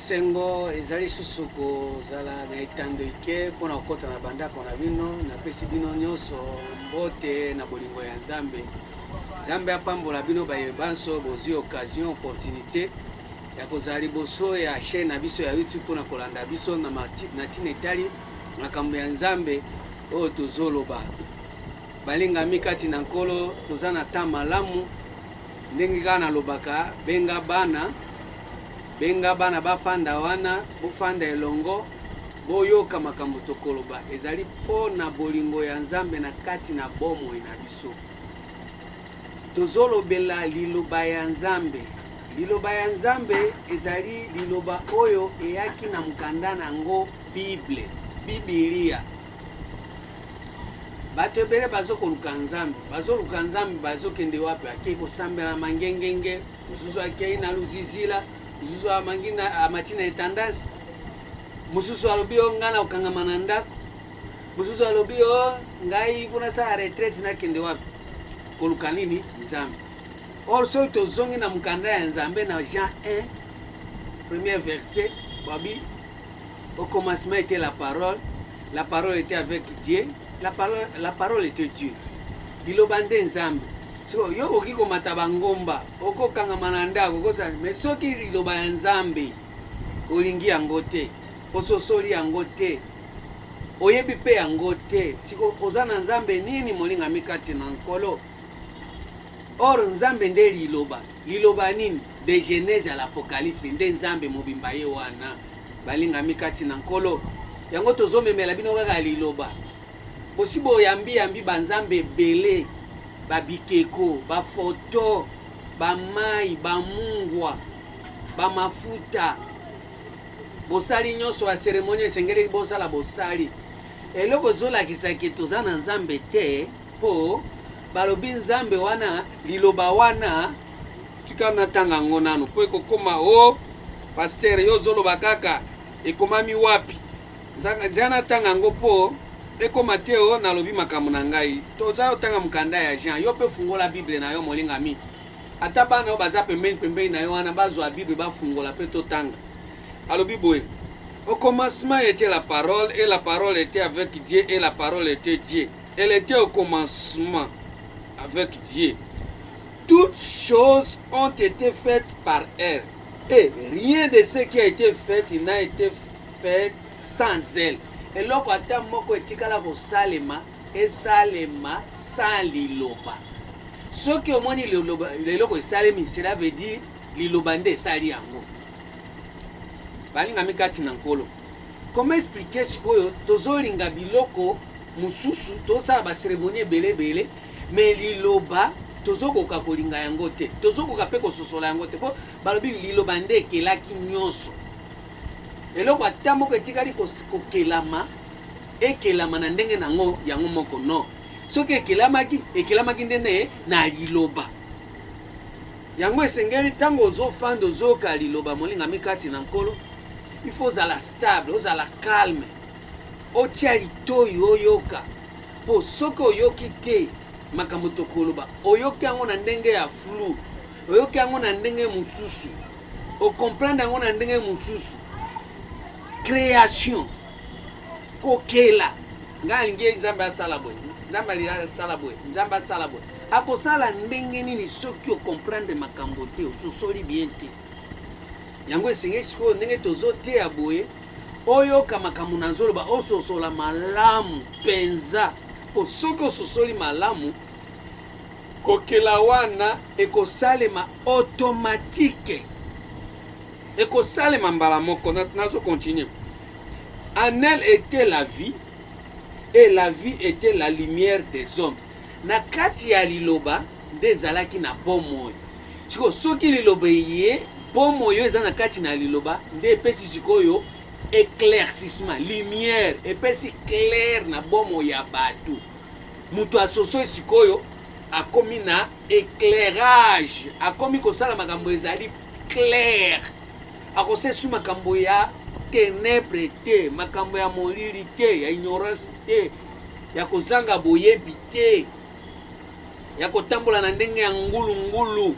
esengo ezali susuko zala na etando ike pona okota na bandako na bino na pesi bino nyonso mbote na bolingo ya Nzambe. Nzambe apambola bino bayebanso bozwi occasion opportunité ya kozala liboso ya chaîne na biso ya YouTube pona kolanda biso na tina etali makambo ya Nzambe oyo tozoloba. Balingami kati na nkolo toza na ta malamu ndenge kana lobaka benga bana bafanda wana bufanda elongo boyoka makambo tokoloba ezali po na bolingo ya Nzambe na kati na bomo na biso. Tozolobela liloba ya Nzambe. Liloba ya Nzambe ezali liloba oyo eyaki na mukanda nango Biblia. Bato ebele bazokoluka Nzambe, bazoluka Nzambe bazokende wapi ake kosambela mangengenge, mususu ake na luzizila, mususu amangina amatina etandasi, mususu alobio ngana okangamana ndako, mususu alobio ngai funa sa retraite na kende wapi koluka nini Nzambe. Or so tozongi na mukanda ya Nzambe na Jean 1 premier verset babi au commencement était la parole était avec Dieu. La parole était Dieu. Bilobande Nzambe. So yo okiko matabangomba, oko kangamana ndako kosa mais soki liloba ya Nzambe olingi yango te, ososoli yango te, oyebi pe yango te. Siko ozana Nzambe nini molinga mikati na nkolo. Or Nzambe nde liloba nini de Genèse à l'Apocalypse nde Nzambe mobimba ye wana balinga mikati na nkolo. Yango tozomemela bino kaka liloba. Bosibo yambi banzambe bele babikeko bafoto bamai bamungwa bamafuta bosali nyonso ya cérémonie esengeli bosala bosali eloko zolakisa ke toza na Nzambe te po balobi Nzambe wana liloba wana tukana tanga ngonano po ekokoma o pasteur yo zoloba kaka ekomami wapi jana tanga ngo po eko Mateo na lobi makambo na ngai toza otanga mukanda ya Jean yo pe fungola Bible na yo molinga mi ata bana baza pembeni na yo wana bazwa Bible bafungola pe totanga alobi boye au commencement était la parole et la parole était avec Dieu et la parole était Dieu. Elle était au commencement avec Dieu. Toutes choses ont été faites par elle et rien de ce qui a été fait n'a été fait sans elle. Et là, quand on etikala ko salema, esalema sans liloba. Ce que on dit liloba salemi, cela veut dire liloba nde sali yango. Balinga mikati na nkolo. Comment expliquer sikoyo tozolinga biloko mususu tosala ba cérémonie belebele, mais liloba tozokoka kolinga yango te. Tozokoka pe ko sosola yango te. Po balobi liloba nde kelaki nyonso. Eloko atamoko etikali kokelama ekelama na ndenge nango yango moko no soki ekelamaki ndene na liloba yango esengeli tango ozofanda ozoka liloba molinga mikati na nkolo il faut ozala stable ozala calme otia litoyi oyoka po soki oyoki te makambo tokoloba oyoki yango na ndenge ya flou oyoki yango na ndenge mususu ocomprendre yango na ndenge mususu création kokela ngalingi Nzambe asala boye Nzambe asala boye akosala ndenge nini soki o comprendre makambo te ososoli bien te yango esengeli sikoyo ndenge tozoteya boye oyoka makambo na nzoloba ososola malamu penza po soki ososoli malamu kokela wana ekosalema automatique. Ekosalema mbala moko nazo continue. En elle était la vie et la vie était la lumière des hommes. Na kati ya liloba ndezalaki na bomoyo. Siko soki liloba ye bomoyo eza na kati na liloba nde pesi sikoyo éclaircissement lumière epesi clair na bomoyo ya batu. Mutu asoso sikoyo akomi na éclairage akomi kosala makambo ezali clair. Akose su makambo ya ténèbre te, makambo ya molili te, ya ignorance te, ya kozanga boyebi te, ya kotambola na ndenge ya ngulu.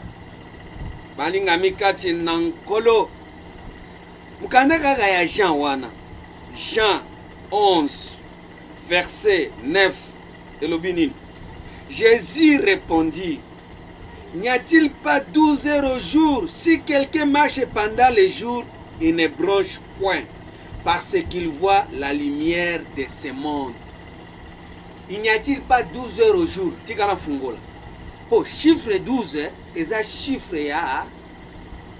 Balinga mikati na nkolo mukanda kaka ya Jean wana Jean 11 verset 9 elobi nini? Jésus répondit, n'y a-t-il pas 12 heures au jour? Si quelqu'un marche pendant les jours, il ne bronche point, parce qu'il voit la lumière de ce monde. Il n'y a-t-il pas 12 heures au jour? Tikana fungola. Oh, chiffre 12 est un chiffre ya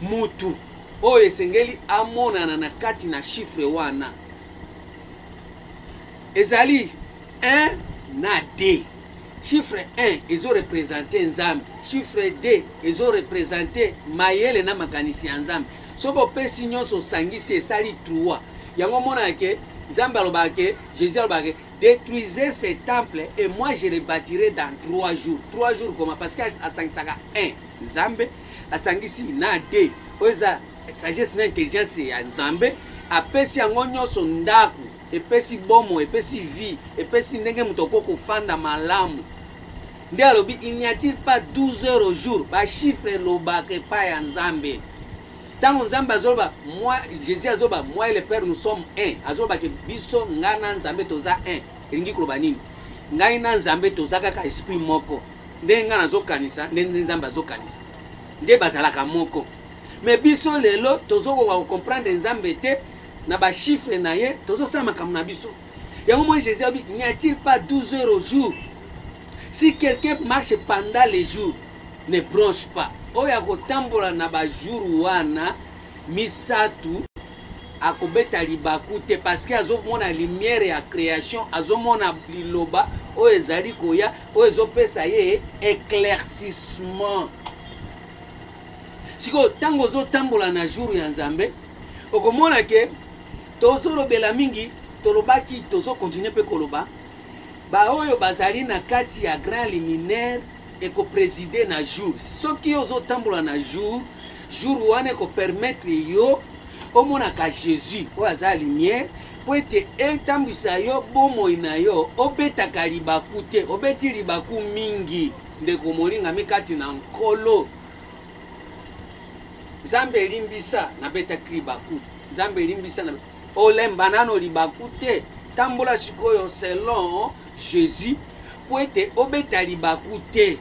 mutu. Oh, esengeli amona na kati na chiffre wana. Ezali 1 na 2. Chiffre 1, ils ont représenté Nzambe. Chiffre 2, ils ont représenté Mayele na makanisi ya Nzambe. Soko pesi nyonso sangisi esali 3. Yango mona ke Nzambe alobake, Jésus alobake, détruisez ce temple et moi je le bâtirai dans 3 jours. 3 jours comment? Parce que asangisaka 1 Nzambe, asangisi na 2. Oza sagesse na intelligence ya Nzambe, apesi yango nyonso ndaku, epesi bomo, epesi vie, epesi ndenge mutoko kofanda malamu. Nde alobi, il n'y a-t-il pas 12 heures au jour? Ba chiffre lobake pa ya Nzambe. Tango Nzambe azoba, moi, Jésus azoba, moi et le Père nous sommes un. Azoba ke biso ngana Nzambe toza un. Elingi kuloba nini? Ngai na Nzambe toza kaka esprit moko. Nde ngana azokanisa, nde Nzambe azokanisa. Nde bazalaka moko. Mais biso lelo tozo ko comprendre Nzambe te na ba chiffre na ye, tozo sama comme na biso. Yango moi Jésus abi, n'y a-t-il pas 12 heures au jour? Si quelqu'un marche pendant les jours, ne bronche pas. Oya kotambola na ba jour wana misatu akobeta libaku te parce que azomona lumière ya création, azomona liloba o ezali koya o ezopesa ye éclaircissement. Siko tango zo tambola na jour ya Nzambe okomona ke tozo lobela mingi tolobaki tozo continuer pe koloba ba oyo bazali na kati ya grand luminaire eko présider na jour. Soki ozo tambola na jour wana eko permettre yo omona ka Jésus o aza lumière po ete etambwisa yo bomoi na yo obetaka libaku te, obeti libaku mingi ndeko molinga mikati na nkolo. Nzambe limbisa na beta libaku, Nzambe limbisa na olemba nano libaku te, tambola sikoyo selon Jésus po ete obeta libaku te.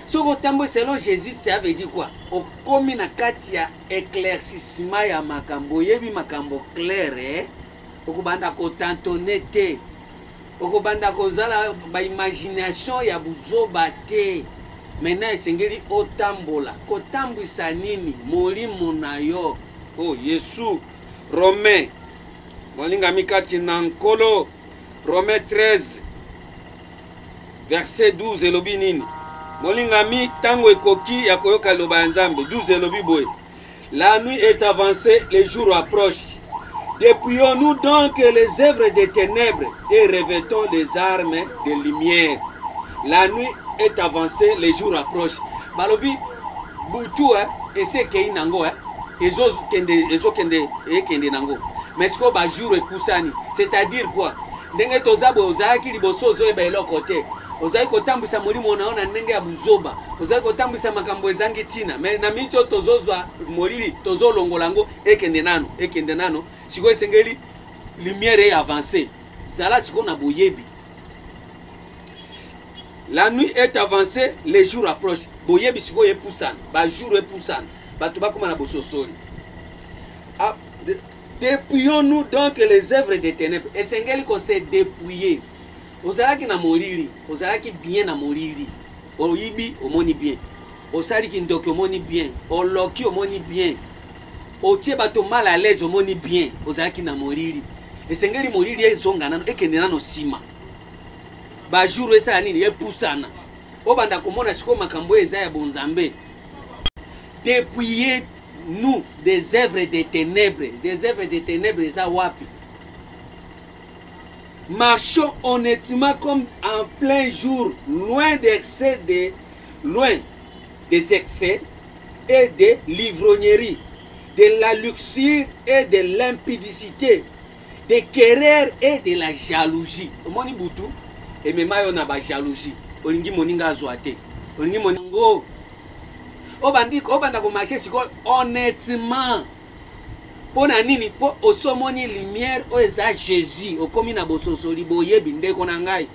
Soko tambo selon Jésus, ça veut dire quoi? Okomi na kati ya éclaircissement ya makambo, yebi makambo clair okobanda ko tantone te, okobanda kozala ba imagination ya buzoba te. Maintenant esengeli otambola, kotambwisa nini? Molimo na yo. Oh Yesu. Romain molinga mikati na nkolo, Romain 13 verset 12 elobi nini? Molinga mi tango ekoki ya koyoka loba Nzambe 12 elobi boye. La nuit est avancée, les jours approchent. Dépouillons-nous donc les œuvres des ténèbres et revêtons les armes de lumière. La nuit est avancée, les jours approchent. Balobi butu ese kei nango ezo kende nango. Mais ce que ba jour epusani, c'est-à-dire quoi? Ndenge tozabo ozaki liboso zo eba eloko te. Ozali kotambisa molimo naona ndenge ya buzoba. Ozali kotambisa makambo ezangi tina. Mais na mito tozozwa molili tozolongolango ekende nano. Siko esengeli lumière est avancée. Zala siko na boyebi. La nuit est avancée, les jours approchent. Boyebi siko epusana, ba jour epusana. Bato bakoma na bososoli. Dépouillons-nous donc les œuvres des ténèbres. Esengeli ko se dépouiller. Ozalaki na molili, ozalaki bien na molili. Oyibi omoni bien. Osaliki ndoki omoni bien. Oloki omoni bien. Otie bato mal à l'aise omoni bien. Ozalaki na molili. Esengeli molili ezonga nano ekende nano sima. Ba jour esa nini epusana. Obanda komona siko makambo eza ya bonzambe. Dépouillez-nous des œuvres des ténèbres. Des œuvres des ténèbres eza wapi? Marchons honnêtement comme en plein jour, loin des excès et de l'ivrognerie, de la luxure et de l'impudicité, de querer et de la jalousie. Omoni butu et même yo na ba jalousie. Olingi moninga zoate. Olingi moningo. Obanda ko marcher siko honnêtement. Po na nini po osomoni lumière o eza Jésus okomi na bososoli boyebi ndeko na ngai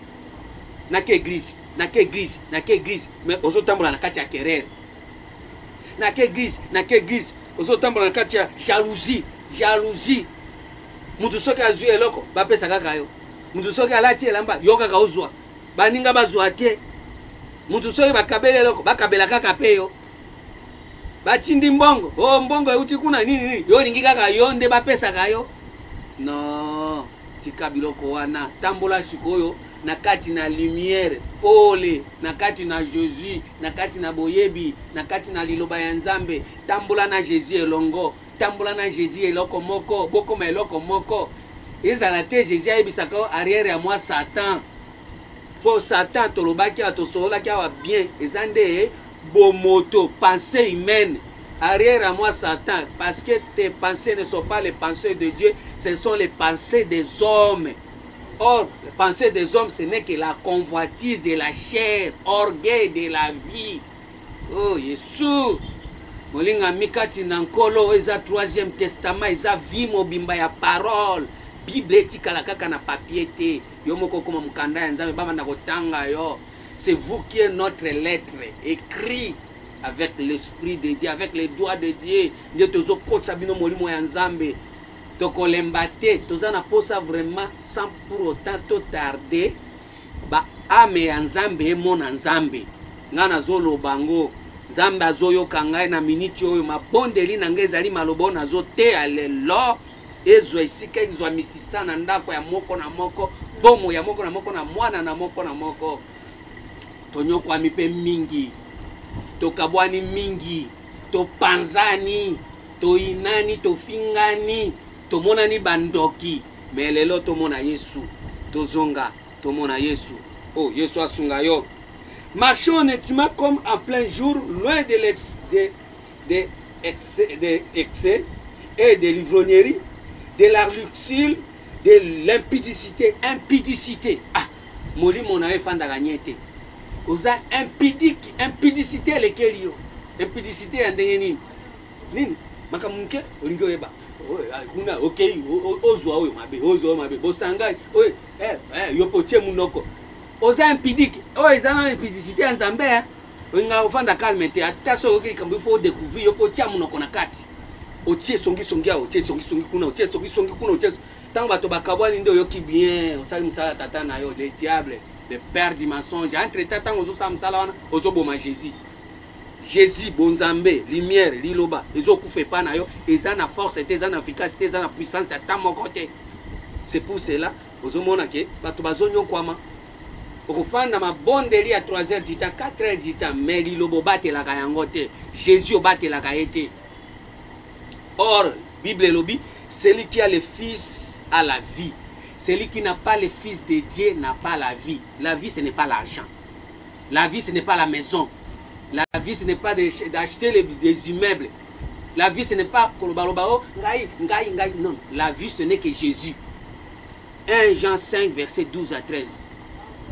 na ke église mais ozotambola na kati ya querelle na ke église ozotambola na kati ya jalousie mutu soki azwi eloko bapesa kaka yo mutu soki alati elamba yo kaka ozwa baninga bazwa te mutu soki bakabeli eloko bakabela kaka pe yo batindi mbongo mbongo euti kuna nini yo lingi kaka yo nde bapesaka yo non tika biloko wana tambola sikoyo na kati na lumière pole na kati na Jésus na kati na boyebi na kati na liloba ya Nzambe tambola na Jésus elongo tambola na Jésus eloko moko bokoma eloko moko ezala te Jésus ayebisaka arrière ya moi Satan po Satan tolobaki atosolaki awa bien ezande bomoto pensée humaine arrière à moi Satan parce que tes pensées ne sont pas les pensées de Dieu, ce sont les pensées des hommes. Or, les pensées des hommes, ce n'est que la convoitise de la chair, orgueil de la vie. Oh, Yesu. Molinga mikati nankolo, eza 3e testament, eza vie mobimba ya parole. Bible etikala kaka na papier te. Yo moko koma mukanda ya Nzambe baba na kotanga yo. C'est vous qui êtes notre lettre, écrit avec l'esprit de Dieu, avec les doigts de Dieu. Dieu tozo kotsa bino molimo ya Nzambe. Toko lembate, toza na posa vraiment sans pour autant to tarder. Ba ame ya Nzambe e mona Nzambe. Ngana zolo bango. Nzambe azoyo kangai na miniti oyo mabondeli na ngai ezali malobo nazo te alelo. Ezo esika ezo misisa na ndako ya moko na moko, bomo ya moko na moko na mwana na moko na moko. Tonyokwa mipe mingi, tokabwani mingi, topanzani, toinani, tofingani, tomonani bandoki. Melelo tomona Yesu, tozonga, tomona Yesu. Oh, Yesu asunga yo. Marchons honnêtement comme en plein jour, loin de l'excès et de l'ivrognerie, de la luxure, de l'impudicité. Impudicité. Ah, moli mon aïe fanda gagnete. Oza impudique, impudicité lesquels yo. Impudicité andenge nini? Nini? Makamunke olingo eba. Kuna okay, ozwa oyo mabe, bosanga, oye, yo potie munoko. Oza impudique, ezana impudicité en Nzambe, olinga ofanda calme te, ataso okili kambo faut découvrir yo potia munoko na kati. Otie songi kuna, otie songi kuna, otie tant bato bakabwani ndio yoki bien, osali musala tata na yo, le diable, le père du mensonge. Entre tata ozo sa musala wana, ozo boma Jésus. Jésus bonzambe, lumière, liloba, ezo kufe pa na yo, ezana force, ezana efficacité, ezana puissance à ta mon côté. C'est pour cela, ozo mona ke bato bazonyo kwama. Okofanda mabondeli à 3h du temps, 4h du temps, mais lilobo batelaka yango te. Jésus batelaka ete. Or, Bible lobi, celui qui a le Fils a la vie. Celui qui n'a pas le Fils de Dieu n'a pas la vie. La vie, ce n'est pas l'argent. La vie, ce n'est pas la maison. La vie, ce n'est pas d'acheter des immeubles. La vie, ce n'est pas non. La vie, ce n'est que Jésus. 1 Jean 5, verset 12 à 13.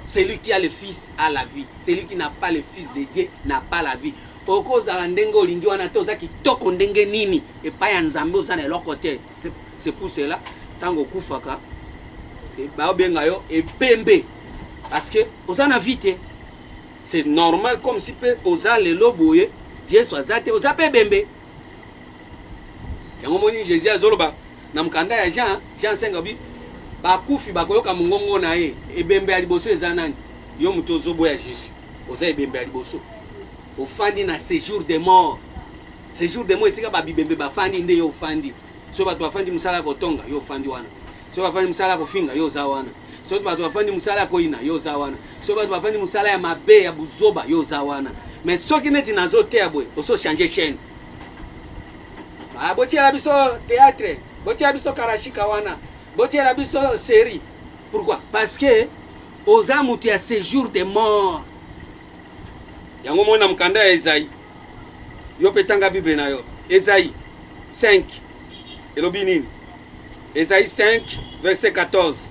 Celui qui a le Fils a la vie. Celui qui n'a pas le Fils de Dieu n'a pas la vie. C'est pour cela, tango kufaka, et pembe. Parce que, osana vite, c'est normal comme si osa le loboye, Jésus azate, osa pe bembe. Yango moni Jésus azoloba, na mkanda ya Jean 5 ba kufi bakoyoka mungongo na ye, e bembe aliboso ezanani, yo mutozo boya Jésus, osa e bembe aliboso. Au fandi na séjour des morts. Séjour des morts, c'est que babibembe ba fandi nde yo fandi. So ba to fandi musala ko tonga yo fandi wana. So ba fandi musala ko finga yo za wana. So ba to fandi musala ko ina yo za wana. So ba to fandi musala ya mabe ya buzoba yo za wana. Mais so ki neti nazo te abwe, oso changer chaîne. Ah botia la biso théâtre, botia la biso karashika wana. Botia la biso série. Pourquoi? Parce que aux amutu ya séjour des morts. Yango mona mkanda ya Esaïe. Yo petanga Bible na yo. Esaïe 5. Elobi nini? Esaïe 5 verset 14.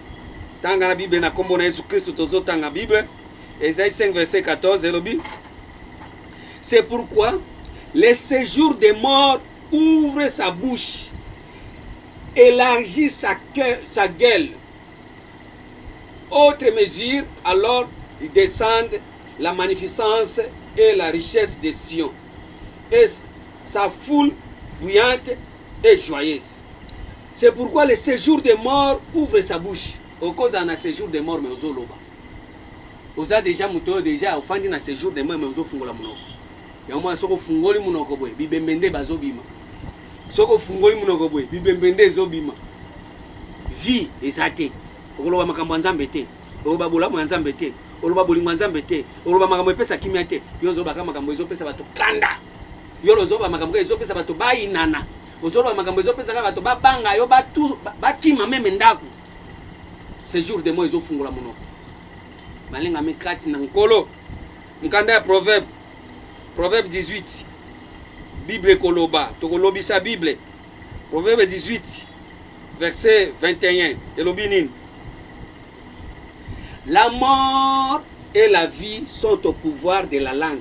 Tanga na Bible na kombo na Yesu Kristo tozo tanga Bible. Esaïe 5 verset 14 elobi. C'est pourquoi le séjour des morts ouvre sa bouche élargit sa gueule. Autre mesure, alors ils descendent la magnificence et la richesse de Sion. Et sa foule bruyante et joyeuse. C'est pourquoi le séjour des morts ouvre sa bouche. Au cause d'un séjour des morts, mais aux oloba. Aux a déjà mouto déjà au fin d'un séjour des morts, mais aux fungola monoko. Et au moins, soko fungoli monoko boy, bibembende bazobima. Soko fungoli monoko boy, bibembende zobima. Vie ezate. Okoloba makambo nzambe te. Okoloba bolamu nzambe te. Okoloba bolingo nzambe te. Okoloba makambo epesa kimia te. Yo zoba kama makambo ezopesa bato kanda. Yo zoba makambo ezopesa bato bayinana. Ozoloba makambo ezopesa kaka bato babanga yo batu bakima meme ndako. Ce jour de mois ezofungula monoko. Malenga mikati na nkolo. Nkanda ya proverbe. Proverbe 18. Bible koloba. Tokolobisa Bible. Proverbe 18. Verset 21. Elobinin. La mort et la vie sont au pouvoir de la langue.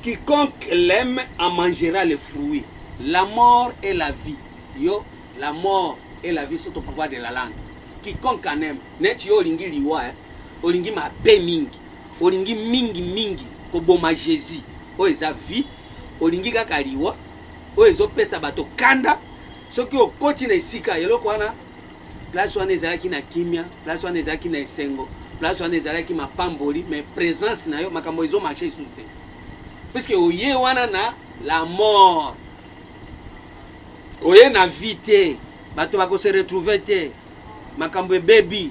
Quiconque l'aime en mangera les fruits. La mort et la vie. Yo, la mort et la vie sont au pouvoir de la langue. Quiconque en aime. Net yo olingi liwa, olingi ma pe mingi. Olingi mingi. Koboma Jésus. O eza vie. Olingi kaka liwa. O ezo pesa bato kanda. Soki okoti na esika eloko wana. Place wana ezalaki na kimia. Place wana ezalaki na esengo. Place wana ezalaki mapamboli. Mais présence na yo makambo ezo marché sous te. Puisque oye wana na la mort. Oye na vie te. Bato bako se retrouver te. Makambo baby.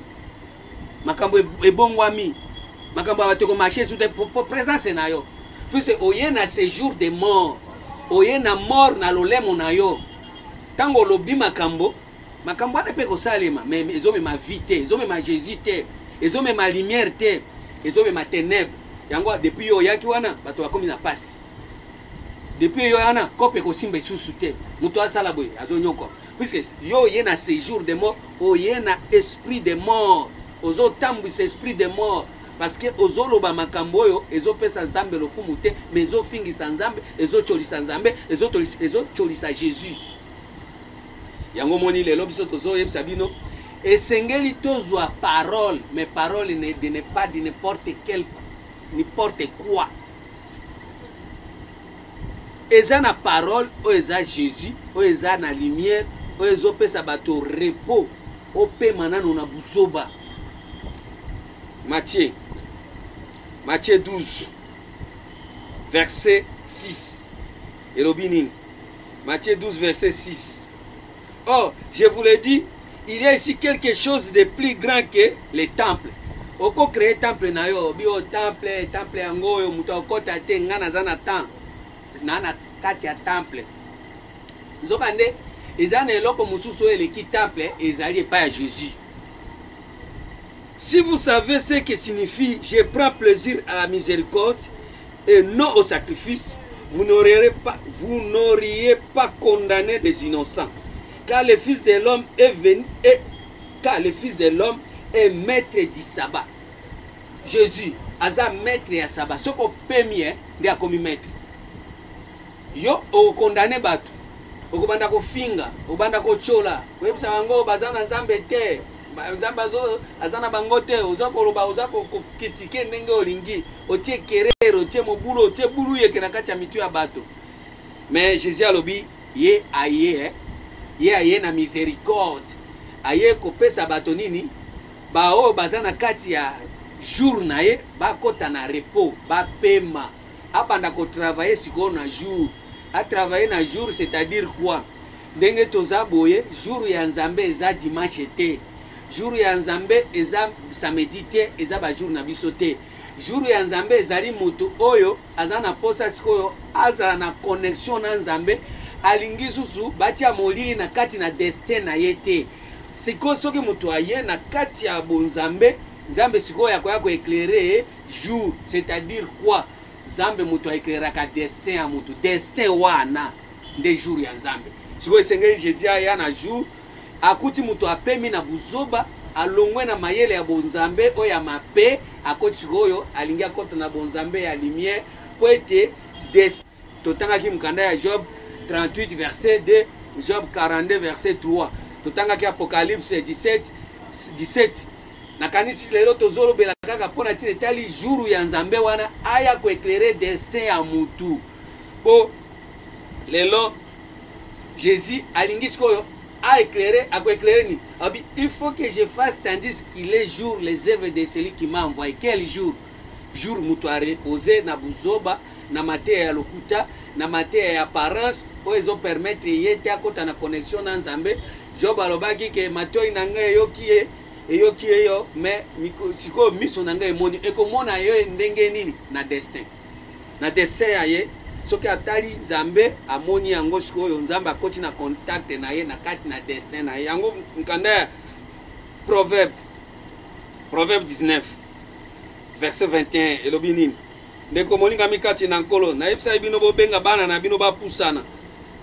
Makambo ebongwami. Makambo bato ko marché sous te pour présence na yo. Puisque oye na séjour de mort. Oye na mort na lolemo na yo. Tango lobi makambo. Makambo ane pe ko salema. Mais ezo me ma vie te. Ezo me ma Jésus te. Ezo me ma lumière te. Ezo me ma ténèbres. Yango depuis yo yaki wana bato bakomi na passe. Depuis yo yana kope ko simba isusu te. Muto asala boy azonyoko. Puisque yo ye na séjour de mort, o ye na esprit de mort. Ozo tambwisa esprit de mort parce que ozo loba makambo yo ezo pesa nzambe lokumu te, mais ezo fingisa nzambe, ezo cholisa nzambe, ezo cholisa Jésus. Yango moni lelo biso tozo yebisa bino esengeli tozwa parole, mais parole ne pas de n'importe quoi. Eza na parole, o eza Jésus, o eza na lumière, o ezo pesa bato repos, o pe manano na buzoba. Matthieu 12, verset 6. Erobinin. Matthieu 12, verset 6. Oh, je vous l'ai dit, il y a ici quelque chose de plus grand que les temples. Oko créer temple na yo, bio temple yango yo muto okota te ngana zana temps. Nana kati ya temple. Nzobande ezana eloko mususu eleki temple ezali pas à Jésus. Si vous savez ce que signifie je prends plaisir à la miséricorde et non au sacrifice, vous n'auriez pas condamné des innocents. Car le Fils de l'homme est venu est maître du sabbat. Jésus aza maître ya sabbat. Soko premier ndi akomi maître. Yo o condamné bato. Okobanda ko finga, okobanda ko chola. Webisa bango bazana nzambe te. Nzambe azana bango te, ozakoloba ozako kitike ndenge olingi. Otie kerero, otie mobulo, otie bulu yeke na kati ya mitu ya bato. Mais Jésus alobi ye aye na miséricorde. Aye kopesa bato nini? Ba o bazana kati ya jour na ye, ba kota na repos, ba pema. Abanda ko travailler siko na jour. A travailler na jour, c'est-à-dire quoi? Ndenge toza boye, jour ya nzambe eza dimanche te. Jour ya nzambe eza samedi te, eza ba jour na biso te. Jour ya nzambe ezali mutu oyo azana posa sikoyo azala na connexion na nzambe alingi susu batia molili na kati na destin na ye te. Siko soki mutu aye na kati ya bonzambe, nzambe sikoyo yakoya ko éclairer jour, c'est-à-dire quoi? Nzambe mutu éclairera ka destin ya mutu, destin wana nde jour ya nzambe. Sikoyo esengeli Jésus aya na jour akuti mutu apemi na buzoba alongwe na mayele ya bonzambe oya mape akoti sikoyo alingi akota na bonzambe ya lumière po ete totangaki mukanda ya Job 38 verset 2, Job 42 verset 3. totangaki Apocalypse 17 nakanisi lelo tozolobela kaka mpona tina etali jour ya nzambe wana aya koéclairer destin ya mutu po lelo Jésus alingi sikoyo a éclairé ni abi il faut que je fasse tandis qu'il est jour les œuvres de celui qui m'a envoyé. Quel jour? Jour mutu a reposé na buzoba na mateya ya lokuta na mateya ya apparence po ezo permettre yete akota na connexion na nzambe. Job alobaki ke matoi na ngai eyoki eyo mais siko miso na ngai emoni ekomona yo ndenge nini na destin ya ye soki atali nzambe amoni yango sikoyo nzambe akoti na contact na ye na kati na destin na ye yango nkanda Proverbe 19 verset 21 elobi nini ndeko molinga mikati na nkolo nayebisa bino bobenga bana na bino bapusana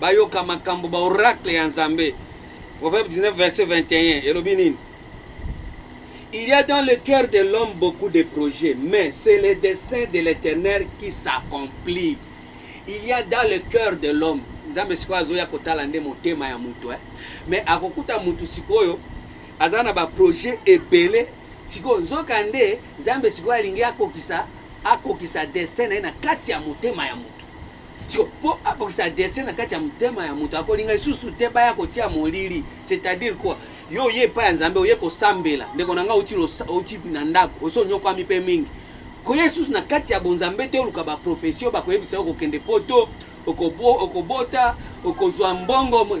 bayoka makambo ba oracle ya nzambe. Proverbe 19 verset 21 elobi nini il y a dans le cœur de l'homme beaucoup de projets, mais c'est le dessein de l'Éternel qui s'accomplit. Il y a dans le cœur de l'homme, nzambe sikoyo azoya kotala nde motema ya mutu mais akokuta mutu sikoyo azana ba projet ebele sikoyo nzoka nde nzambe sikoyo alingi akokisa destin na kati ya motema ya mutu sikoyo po akokisa destin na kati ya motema ya mutu akolinga isusu te baya kotia molili, c'est-à-dire quoi yo ye pa ya nzambe oye kosambela ndeko nanga uti na ndako osonyoka mipe mingi ko Yesus na kati ya bonzambe te oluka ba profession ba koyebisa yo kokende poto okobota okozwa mbongo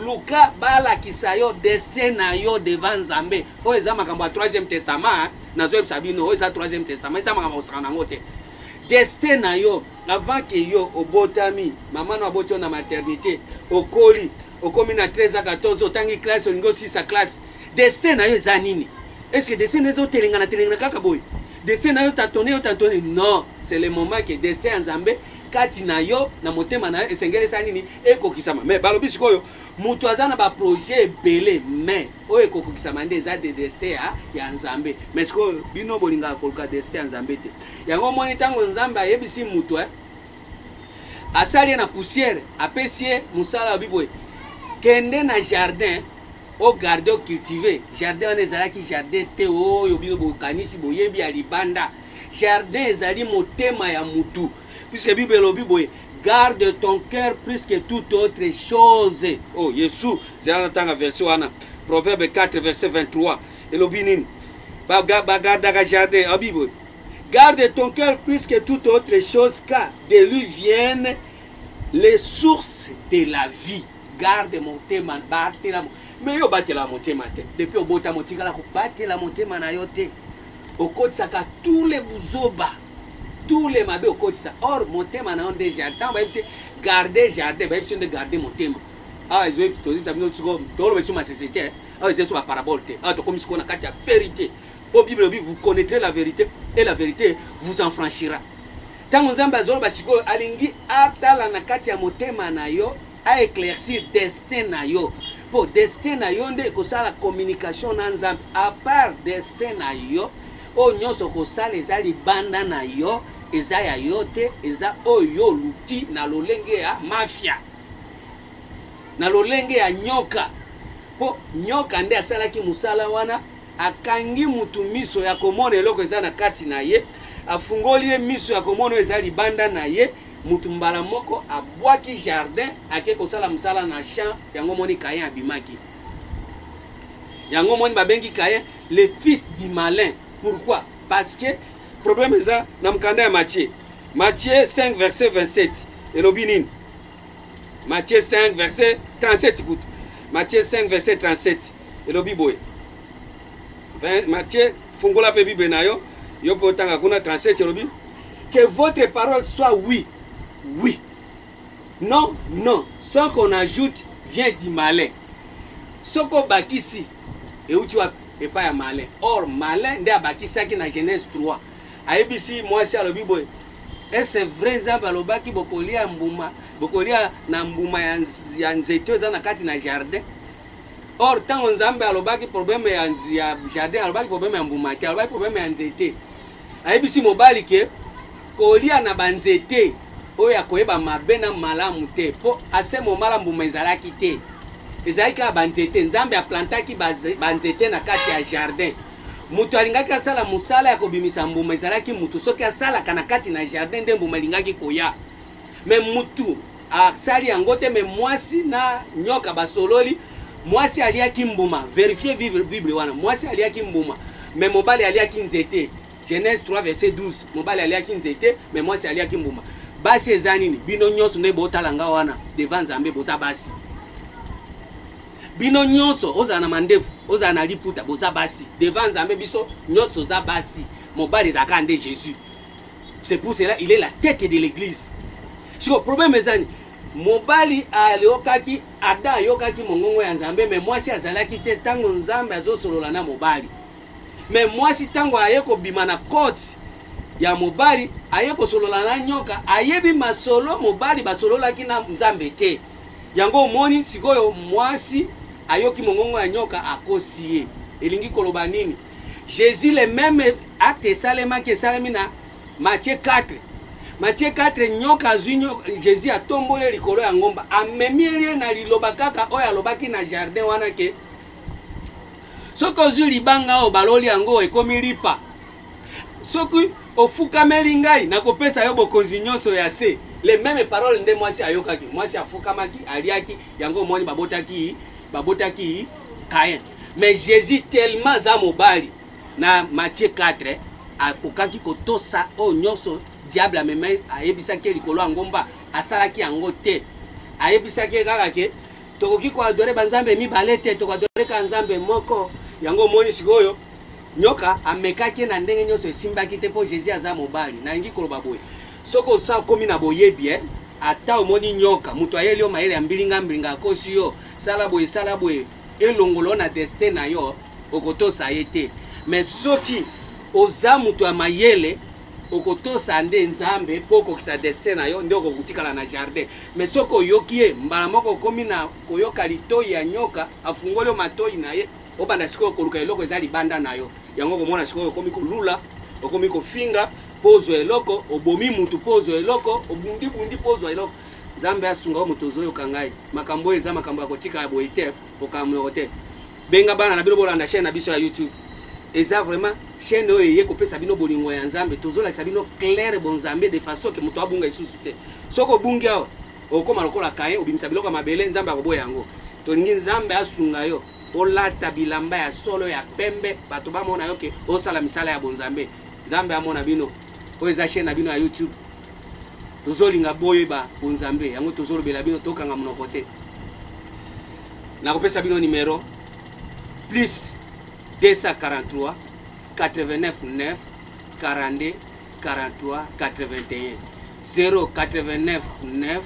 luka bala kisayo destin na yo devant nzambe o eza makambo ya 3e testament na zo ebisa bino o eza 3e testament eza makambo osana ngote destin na yo avant que yo obotami mama na aboti na maternité okoli okomi na 13 à 14 otangi classe olingo 6 à classe destin na yo eza nini? Est-ce que destin ezo telengana kaka boy destin na yo tatone non, c'est le moment que destin nzambe kati na yo na motema na yo esengeli sa nini ekokisama mais balobi sikoyo mutu azana ba projet belé mais o ekokisama nde za de destin ya nzambe mais sikoyo bino bolinga koluka destin ya nzambe te yango moni tango nzambe ayebisi mutu asali na poussière apesie musala biboy kende na jardin o garder o cultiver jardin on ezalaki jardin te oyo bino bokanisi boyebi ya libanda jardin ezali motema ya mutu puisque Bible elobi boye garde ton cœur plus que toute autre chose. Oh Yesu zela tanga verset wana Proverbe 4 verset 23 elobi nini bagardaka jardin a Bible garde ton cœur plus que toute autre chose car de lui viennent les sources de la vie. Garde motema batela mais yo batela motema te depuis obota motikala ko batela motema na yo te okotisaka tous les buzoba tous les mabe okotisa or motema na on déjà tant ba yebisi garder jardin ba yebisi de garder motema ezo yebisi tozita bino tsiko tolo beso ma société ezo so ba parabole te to comme siko na kati ya vérité au Bible vous connaîtrez la vérité et la vérité vous en franchira tango nzamba zolo basiko alingi atala na kati ya motema na yo a éclaircir destin na yo po destin na yo nde kosala communication na nzambe à part destin na yo o nyonso kosala eza libanda na yo eza ya yo te eza oyo luti na lolenge ya mafia na lolenge ya nyoka po nyoka nde asalaki musala wana akangi mutu miso ya komona eloko eza na kati na ye afungoli ye miso ya komona eza libanda na ye mutu mbala moko abwaki jardin ake kosala musala na champ yango moni Caïn abimaki yango moni babengi Caïn le fils du malin. Pourquoi? Parce que problème eza na mkanda ya Matthieu 5 verset 27 elobi nini Matthieu 5 verset 37 écoute Matthieu 5 verset 37 elobi boye Matthieu fungola pe Bible na yo yo po tanga kuna 37 elobi que votre parole soit oui oui non non ce qu'on ajoute vient du malin soko bakisi et où tu as et pas ya malin or malin nde abakisaki na Genèse 3 ayebisi mwasi alobi boye est vrai nzambe alobaki bokolia mbuma bokolia na mbuma ya nzete eza na kati na jardin or tango nzambe alobaki problème ya jardin alobaki problème ya mbuma te alobaki problème ya nzete ayebisi mobali ke kolia na banzete oyo akoyeba mabe na malamu te po ase momala mbuma ezalaki te ezaika banzete nzambe aplantaki banzete na kati ya jardin. Mutu alingaki asala musala ya kobimisa mbuma ezalaki mutu soki asalaka na kati na jardin nde mbuma elingaki koya. Me mutu asali yango te, me mwasi na nyoka basololi. Mwasi aliaki mbuma, vérifiez Bible wana. Mwasi aliaki mbuma, me mobali aliaki nzete. Genèse 3 verset 12. Mobali aliaki nzete, me mwasi aliaki mbuma. Basi eza nini? Bino nyonso nde botalanga wana devant Nzambe boza basi. Bino nyonso oza na mandefu, oza na liputa boza basi. Devant Nzambe biso nyonso toza basi. Mobali ezaka nde Jésus. C'est pour cela il est la tête de l'église. Si le problème ezani mobali aliokaki ada yokaki mongongo ya Nzambe, me mwasi azalaki te tango Nzambe azosolola na mobali. Me mwasi tango ayeko bima na koti ya mobali ayeko solola na nyoka ayebi masolo mobali basololaki na Nzambe te. Yango moni sikoyo mwasi ayoki mongongo ya nyoka akosie. Elingi koloba nini? Jésus le même acte salema ke salemi na Matthieu 4. Matthieu 4 nyoka zunyo Jésus atombole likolo ya ngomba amemieli na liloba kaka oyo alobaki na jardin wana ke soko zu libanga o baloli yango ekomi lipa. Soki ofukameli ngai na kopesa yo bokonzi nyonso ya se. Les mêmes paroles nde mwasi ayokaki. Mwasi afukamaki aliaki yango moni babotaki Caïn. Mais Jésus tellement za mobali na Matthieu 4 akokaki kotosa o nyonso diable ameme ayebisaki likolo ya ngomba asalaki yango te. Ayebisaki kaka ke tokoki ko adore banzambe mibale te, toko adore ka nzambe moko. Yango moni sikoyo nyoka amekaki na ndenge nyonso esimbaki te po Jésus aza mobali. Na ngi koloba boye soko sa komi na boyebi ata omoni nyoka mutu ayeli yo mayele ya mbilinga akosi yo sala boye elongolo na destin na yo okotosa ye te. Mais soki oza mutu ya mayele okotosa nde Nzambe po kokisa destin na yo nde okokutikala na jardin. Mais soko oyoki ye mbala moko komi na koyoka litoi ya nyoka afungoli yo matoi na ye obanda sikoyo koluka eloko eza libanda na yo. Yango komona sikoyo okomi kolula okomi kofinga pozo eloko obomi mutu pozo eloko obundi pozo eloko. Nzambe asunga mutu ozoyo kangai makambo eza makambo ya kotika ya boye te okamwe te. Benga bana na bino bolanda chaîne na biso ya YouTube. Eza vraiment chaîne oyo ye kopesa bino bolingo ya Nzambe tozolakisa bino clair bon Nzambe de façon que mutu abunga isusu te. Soko bungi awo okoma lokola Caïn obimisa biloko mabele Nzambe akoboya yango. Tolingi Nzambe asunga yo olata bilamba ya solo ya pembe bato bamona yo ke osala misala ya bon Nzambe. Nzambe amona bino oyo eza chaîne na bino ya YouTube. Tozolinga boyo ba bon Nzambe yango tozolobela bino tokanga monoko te. Nakopesa bino numéro plus 243 89 9 42 43 81 089 9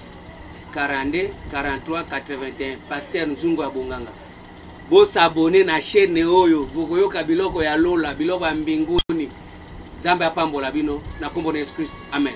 42 43 81. Pasteur Nzungu ya Bonganga. Bosa abone na chaîne oyo bokoyoka biloko ya lola biloko ya mbinguni. Nzambe apambola bino na kombo na Yesu Kristo. Amen.